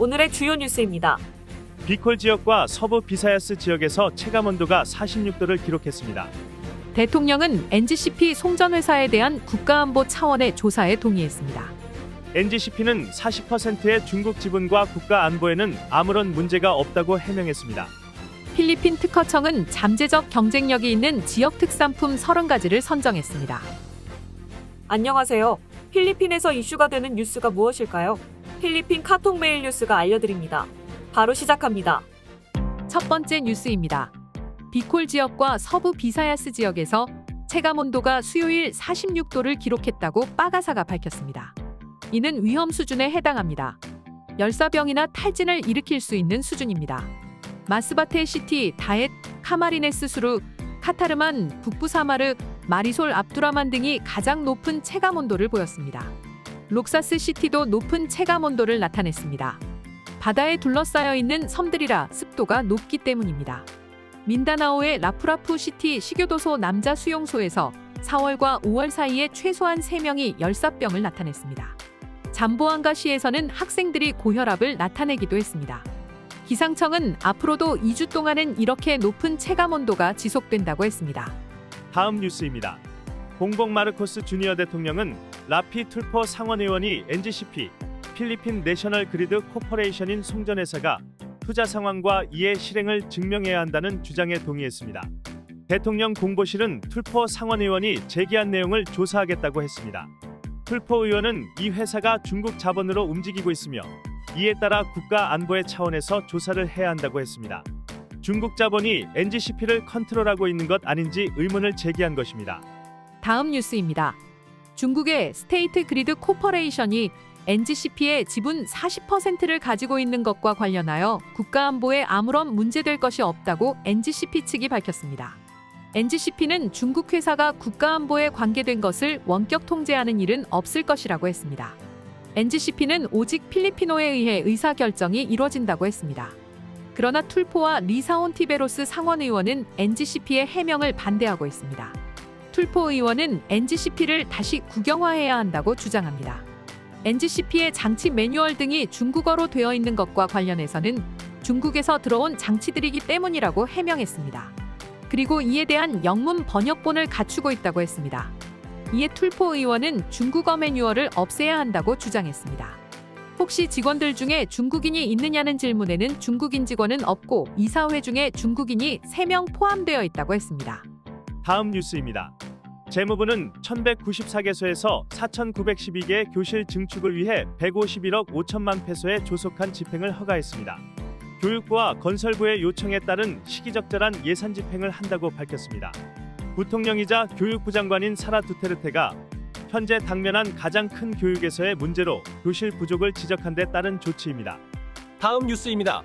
오늘의 주요 뉴스입니다. 비콜 지역과 서부 비사야스 지역에서 체감온도가 46도를 기록했습니다. 대통령은 NGCP 송전회사에 대한 국가안보 차원의 조사에 동의했습니다. NGCP는 40%의 중국 지분과 국가 안보에는 아무런 문제가 없다고 해명했습니다. 필리핀 특허청은 잠재적 경쟁력이 있는 지역 특산품 30가지를 선정했습니다. 안녕하세요. 필리핀에서 이슈가 되는 뉴스가 무엇일까요? 필리핀 카톡 메일 뉴스가 알려드립니다. 바로 시작합니다. 첫 번째 뉴스입니다. 비콜 지역과 서부 비사야스 지역에서 체감온도가 수요일 46도를 기록했다고 빠가사가 밝혔습니다. 이는 위험 수준에 해당합니다. 열사병이나 탈진을 일으킬 수 있는 수준입니다. 마스바테 시티, 다엣, 카마리네스 수루, 카타르만, 북부 사마르, 마리솔 압두라만 등이 가장 높은 체감온도를 보였습니다. 록사스 시티도 높은 체감온도를 나타냈습니다. 바다에 둘러싸여 있는 섬들이라 습도가 높기 때문입니다. 민다나오의 라푸라푸 시티 시교도소 남자 수용소에서 4월과 5월 사이에 최소한 3명이 열사병을 나타냈습니다. 잠보안가시에서는 학생들이 고혈압을 나타내기도 했습니다. 기상청은 앞으로도 2주 동안은 이렇게 높은 체감온도가 지속된다고 했습니다. 다음 뉴스입니다. 봉봉 마르코스 주니어 대통령은 라피 툴포 상원의원이 NGCP, 필리핀 내셔널 그리드 코퍼레이션인 송전회사가 투자 상황과 이해 실행을 증명해야 한다는 주장에 동의했습니다. 대통령 공보실은 툴포 상원의원이 제기한 내용을 조사하겠다고 했습니다. 툴포 의원은 이 회사가 중국 자본으로 움직이고 있으며 이에 따라 국가 안보의 차원에서 조사를 해야 한다고 했습니다. 중국 자본이 NGCP를 컨트롤하고 있는 것 아닌지 의문을 제기한 것입니다. 다음 뉴스입니다. 중국의 스테이트 그리드 코퍼레이션이 NGCP의 지분 40%를 가지고 있는 것과 관련하여 국가안보에 아무런 문제될 것이 없다고 NGCP 측이 밝혔습니다. NGCP는 중국 회사가 국가안보에 관계된 것을 원격 통제하는 일은 없을 것이라고 했습니다. NGCP는 오직 필리핀어에 의해 의사결정이 이뤄진다고 했습니다. 그러나 툴포와 리사온 티베로스 상원의원은 NGCP의 해명을 반대하고 있습니다. 툴포 의원은 NGCP를 다시 국영화해야 한다고 주장합니다. NGCP의 장치 매뉴얼 등이 중국어로 되어 있는 것과 관련해서는 중국에서 들어온 장치들이기 때문이라고 해명했습니다. 그리고 이에 대한 영문 번역본을 갖추고 있다고 했습니다. 이에 툴포 의원은 중국어 매뉴얼을 없애야 한다고 주장했습니다. 혹시 직원들 중에 중국인이 있느냐는 질문에는 중국인 직원은 없고 이사회 중에 중국인이 3명 포함되어 있다고 했습니다. 다음 뉴스입니다. 재무부는 1194개소에서 4912개의 교실 증축을 위해 151억 5천만 페소의 조속한 집행을 허가했습니다. 교육부와 건설부의 요청에 따른 시기적절한 예산 집행을 한다고 밝혔습니다. 부통령이자 교육부 장관인 사라 두테르테가 현재 당면한 가장 큰 교육에서의 문제로 교실 부족을 지적한 데 따른 조치입니다. 다음 뉴스입니다.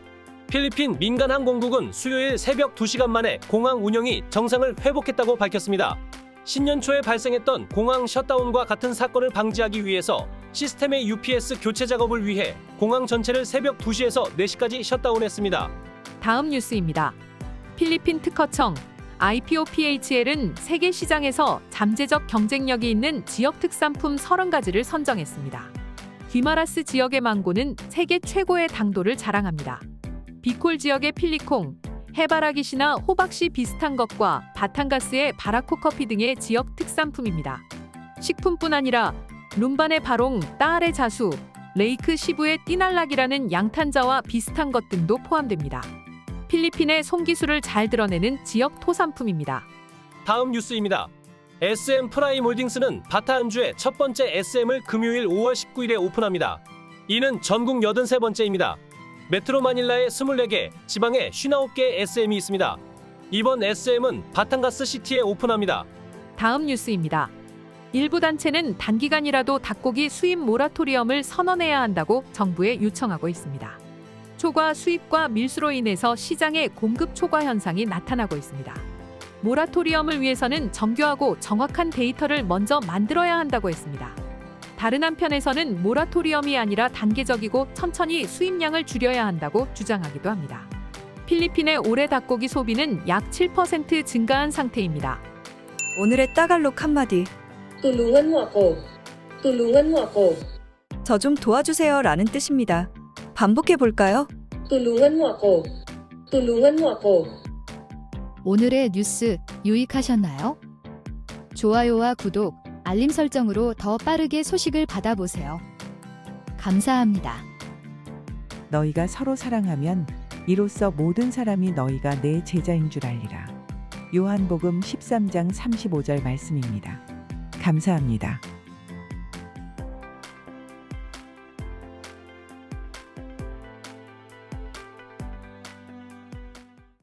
필리핀 민간항공국은 수요일 새벽 2시간 만에 공항 운영이 정상을 회복했다고 밝혔습니다. 신년 초에 발생했던 공항 셧다운과 같은 사건을 방지하기 위해서 시스템의 UPS 교체 작업을 위해 공항 전체를 새벽 2시에서 4시까지 셧다운했습니다. 다음 뉴스입니다. 필리핀 특허청 IPOPHL은 세계 시장에서 잠재적 경쟁력이 있는 지역 특산품 30가지를 선정했습니다. 귀마라스 지역의 망고는 세계 최고의 당도를 자랑합니다. 비콜 지역의 필리콩, 해바라기씨나 호박씨 비슷한 것과 바탄가스의 바라코 커피 등의 지역 특산품입니다. 식품뿐 아니라 룸반의 바롱, 따알의 자수, 레이크 시부의 띠날락이라는 양탄자와 비슷한 것 등도 포함됩니다. 필리핀의 손기술을 잘 드러내는 지역 토산품입니다. 다음 뉴스입니다. SM 프라임홀딩스는 바타안주의 첫 번째 SM을 금요일 5월 19일에 오픈합니다. 이는 전국 83번째입니다. 메트로 마닐라에 24개, 지방에 59개의 SM이 있습니다. 이번 SM은 바탄가스 시티에 오픈합니다. 다음 뉴스입니다. 일부 단체는 단기간이라도 닭고기 수입 모라토리엄을 선언해야 한다고 정부에 요청하고 있습니다. 초과 수입과 밀수로 인해서 시장에 공급 초과 현상이 나타나고 있습니다. 모라토리엄을 위해서는 정교하고 정확한 데이터를 먼저 만들어야 한다고 했습니다. 다른 한편에서는 모라토리엄이 아니라 단계적이고 천천히 수입량을 줄여야 한다고 주장하기도 합니다. 필리핀의 올해 닭고기 소비는 약 7% 증가한 상태입니다. 오늘의 따갈록 한마디. tulungan mo ako. tulungan mo ako. 저 좀 도와주세요 라는 뜻입니다. 반복해 볼까요? Tulungan mo ako. Tulungan mo ako. 오늘의 뉴스 유익하셨나요? 좋아요와 구독, 알림 설정으로 더 빠르게 소식을 받아보세요. 감사합니다. 너희가 서로 사랑하면 이로써 모든 사람이 너희가 내 제자인 줄 알리라. 요한복음 13장 35절 말씀입니다. 감사합니다.